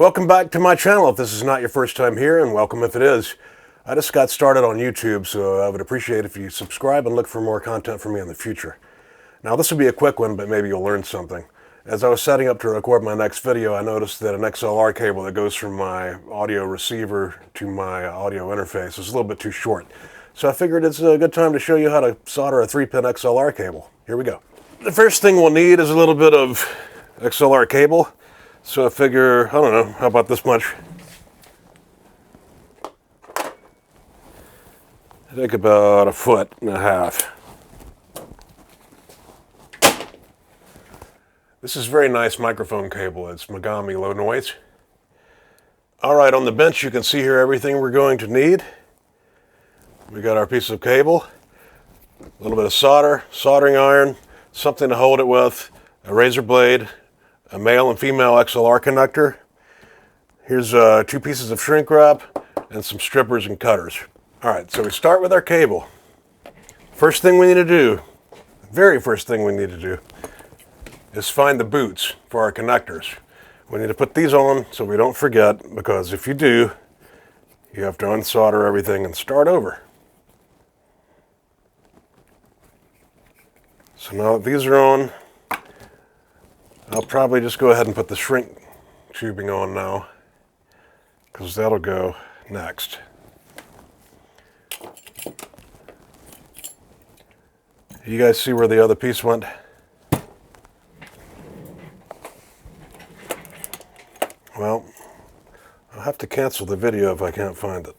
Welcome back to my channel if this is not your first time here, and welcome if it is. I just got started on YouTube, so I would appreciate if you subscribe and look for more content from me in the future. Now this will be a quick one, but maybe you'll learn something. As I was setting up to record my next video, I noticed that an XLR cable that goes from my audio receiver to my audio interface is a little bit too short. So I figured it's a good time to show you how to solder a 3-pin XLR cable. Here we go. The first thing we'll need is a little bit of XLR cable. So I figure, I don't know, how about this much? I think about 1.5 feet. This is very nice microphone cable. It's Megami low noise. Alright, on the bench you can see here everything we're going to need. We got our piece of cable, a little bit of solder, soldering iron, something to hold it with, a razor blade, a male and female XLR connector. Here's 2 pieces of shrink wrap and some strippers and cutters. Alright, so we start with our cable. First thing we need to do, very first thing we need to do, is find the boots for our connectors. We need to put these on so we don't forget, because if you do, you have to unsolder everything and start over. So now that these are on, I'll probably just go ahead and put the shrink tubing on now, because that'll go next. You guys see where the other piece went? Well, I'll have to cancel the video if I can't find it.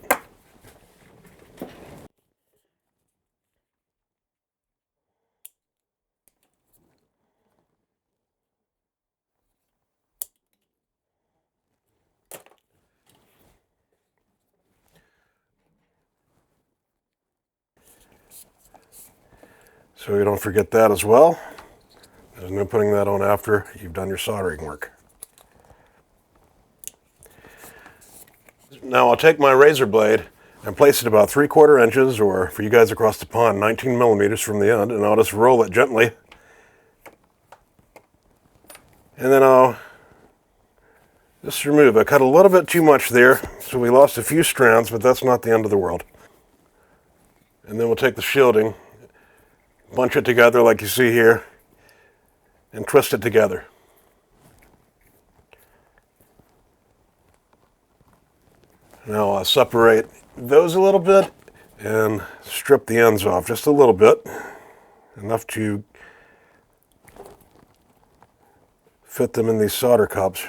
So you don't forget that as well. There's no putting that on after you've done your soldering work. Now I'll take my razor blade and place it about 3/4 inches, or for you guys across the pond, 19 millimeters from the end, and I'll just roll it gently. And then I'll just remove. I cut a little bit too much there, so we lost a few strands, but that's not the end of the world. And then we'll take the shielding, bunch it together like you see here, and twist it together. Now I'll separate those a little bit and strip the ends off just a little bit, enough to fit them in these solder cups.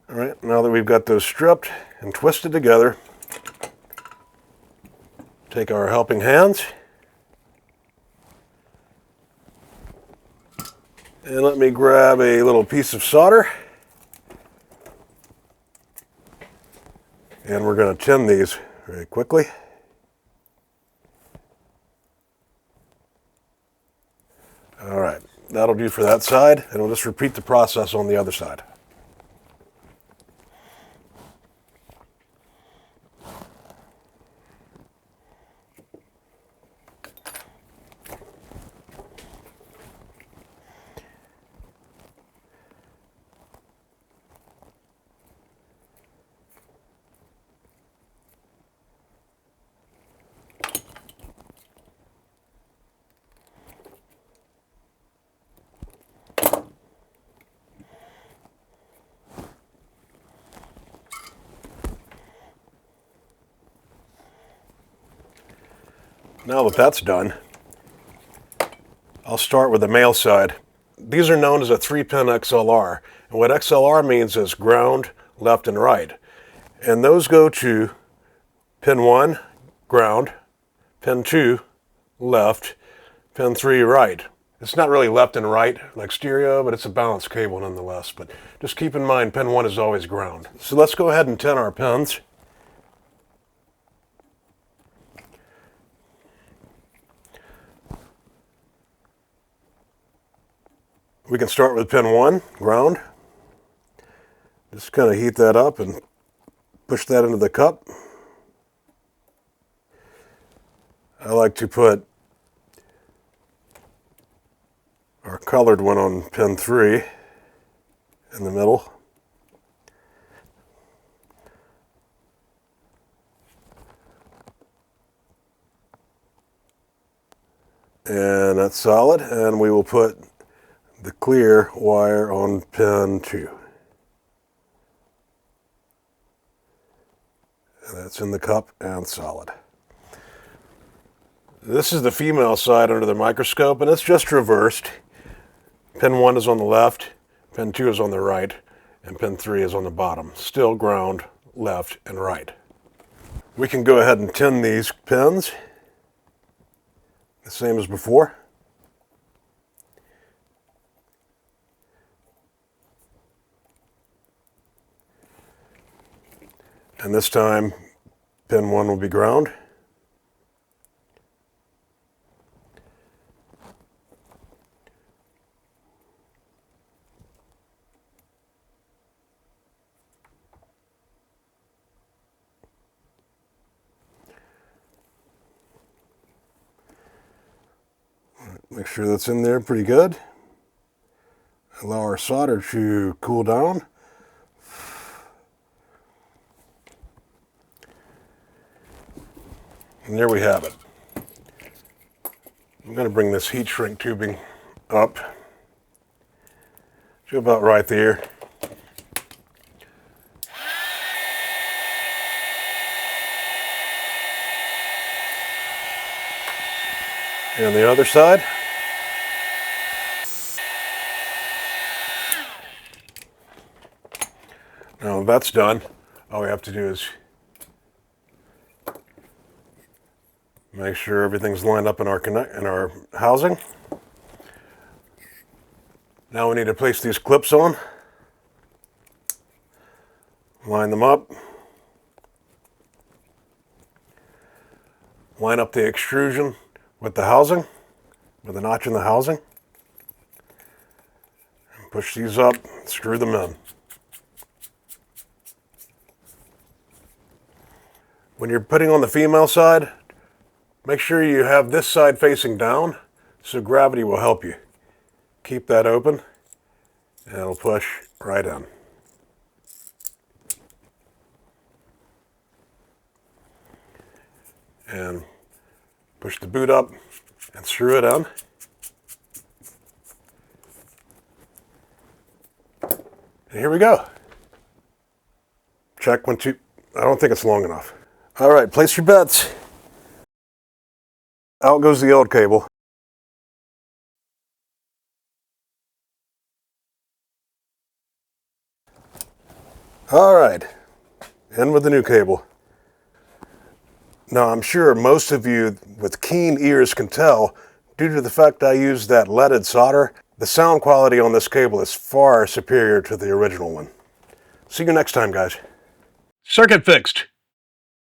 Alright, now that we've got those stripped and twisted together, take our helping hands and let me grab a little piece of solder, and we're going to tin these very quickly. Alright, that'll do for that side, and we'll just repeat the process on the other side. Now that that's done, I'll start with the male side. These are known as a 3-pin XLR, and what XLR means is ground, left, and right. And those go to pin 1, ground, pin 2, left, pin 3, right. It's not really left and right like stereo, but it's a balanced cable nonetheless. But just keep in mind, pin 1 is always ground. So let's go ahead and tin our pins. We can start with pin 1, ground. Just kind of heat that up and push that into the cup. I like to put our colored one on pin 3 in the middle. And that's solid, and we will put the clear wire on pin 2. And that's in the cup and solid. This is the female side under the microscope, and it's just reversed. Pin 1 is on the left, pin 2 is on the right, and pin 3 is on the bottom. Still ground left and right. We can go ahead and tin these pins, the same as before. And this time, pin 1 will be ground. Make sure that's in there pretty good. Allow our solder to cool down. And there we have it. I'm going to bring this heat shrink tubing up to about right there. And the other side. Now that's done. All we have to do is make sure everything's lined up in our housing. Now we need to place these clips on. Line them up. Line up the extrusion with the housing, with the notch in the housing. And push these up, screw them in. When you're putting on the female side, make sure you have this side facing down so gravity will help you. Keep that open and it'll push right in. And push the boot up and screw it in. And here we go. Check 1, 2. I don't think it's long enough. All right, place your bets. Out goes the old cable. All right, in with the new cable. Now, I'm sure most of you with keen ears can tell, due to the fact I used that leaded solder, the sound quality on this cable is far superior to the original one. See you next time, guys. Circuit fixed.